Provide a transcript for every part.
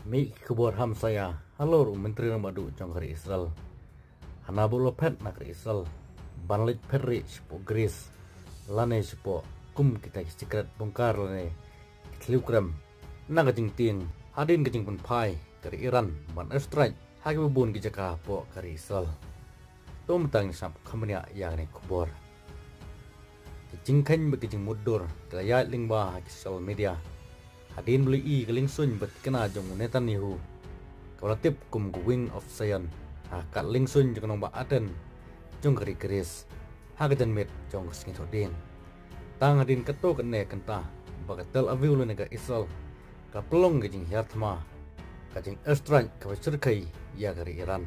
Mi kubur ham saya halor menteri madu jangkar Israel hanabolo pet nak Israel banlit perri po Greece lane po kum kita secret bongkar lane kilogram naga jing ting hadin ke jing pun pai dari Iran ban strike hagi bubun ki jaka po kari Israel tom tang sap khamnya yang ne kubur jing kan bagi jing mudur kaya lingba social media hadin beli i keling sun bet kena jong Netanyahu kalau tip kum wing of Zion kat ling sun jong nong ba aden jong kari keris hagajan met jong sing thodin tang hadin keto kene kenta baga Tel Aviv lu nega Israel ka pelong ke jing hiatma ka jing airstrike ka cerkai ya kari Iran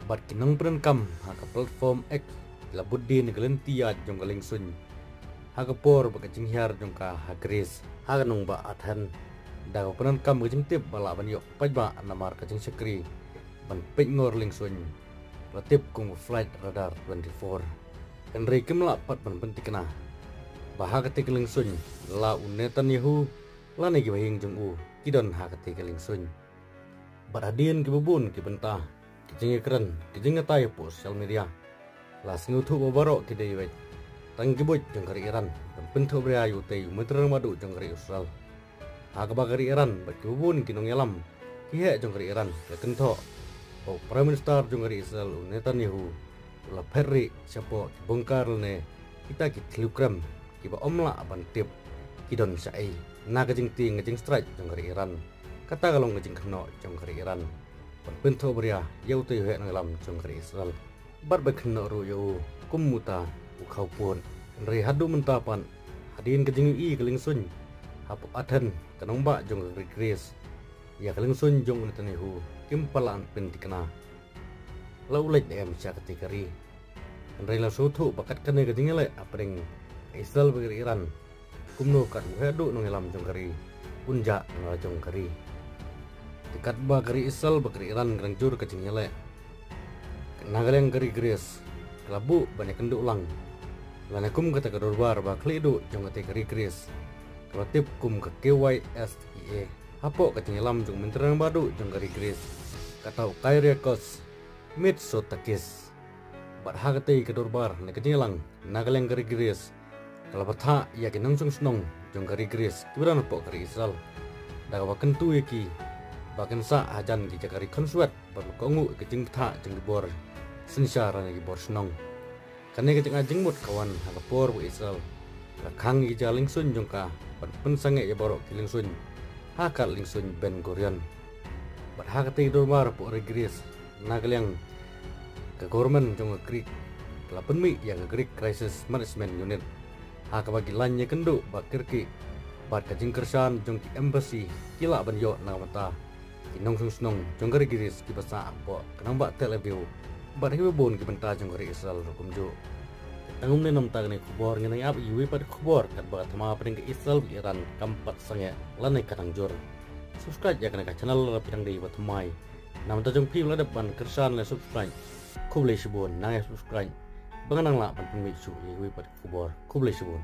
bat kinong perenkam ha ka platform X labudin gelentia jong ling sun hagapor baga jing hiar jong ka hagris haganung ba athan dago penan kam gajing tip bala ban yok pajba namar kajing sekri ban pengor ling sun latip kung flight radar 24 enri kimla pat ban pentikna bahagati keling sun la Netanyahu la ne gi bahing jong u kidon hagati keling sun baradien ki bubun ki bentah kijing ekran kijing ngatai po social media la singutu bobaro ki dei tang gibut jong kari Iran dan pentu berayu tei meter madu jong kari Israel agaba kari Iran bat kubun kinong yalam kihe jong kari Iran ya kento o prime minister jong kari Israel Netanyahu la perri siapo bongkar ne kita ki kilogram kiba omla ban tip kidon sai naga jing ting jing strike jong kari Iran kata galong jing kno jong kari Iran ban pentu beria yau tei he ngalam jong kari Israel bar ba kno ru yo kumuta ukau pun dari hadu mentapan hadin kejing i keling sun hapu athan kanong ba jong Greece ya keling sun jong Netanyahu kimpalan pentikna laulet em syakati kari dari la sutu bakat kane kejing le apring Israel bagi Iran kumno kat hadu nong elam jong kari unja ngal jong kari tikat ba kari Israel bagi Iran gerang jur kejing le nagaleng kari Greece kelabu banyak kenduk ulang lanakum kata kedorbar ba klidu jong kata kari Greece kalau tip kum ke KYSEA hapo ketinggalam jong menterang badu jong kari Greece kata Kyriakos Mitsotakis bat hagate kedorbar ne ketinggalang nagaleng kari Greece kalau patha ya kinong snong jong kari Greece kibaran po kari Israel daga kentu yaki bakan sa hajan ki jakari konsuat berkongu kejing patha jong dibor sensyara ne gibor snong kane kejing ajing mut kawan hagapor bu Israel lakang gi jaling sun jongka ban pensange ya borok kiling sun hakal ling sun Ben Gurion bat hakate dormar po Greece nagalyang ke government jong Greek lapen mi ya Greek crisis management unit hakabagi lanye kendu bakirki bat kajing kersan jong ki embassy kila ban yo namata kinong snong jong Greece ki basa po kanang ba Tel Aviv bat hibun ki benta jong Israel hukum jo tangum ne nam tag ne kubor ngene ab yuwi pat kubor kat ba thama pring ke Israel Iran kampat sange lanai katang jor subscribe ya kana ka channel la pidang dei batmai nam ta jong pi la depan kersan le subscribe kuble shibun na subscribe banganang la pan pumi su yuwi pat kubor kuble shibun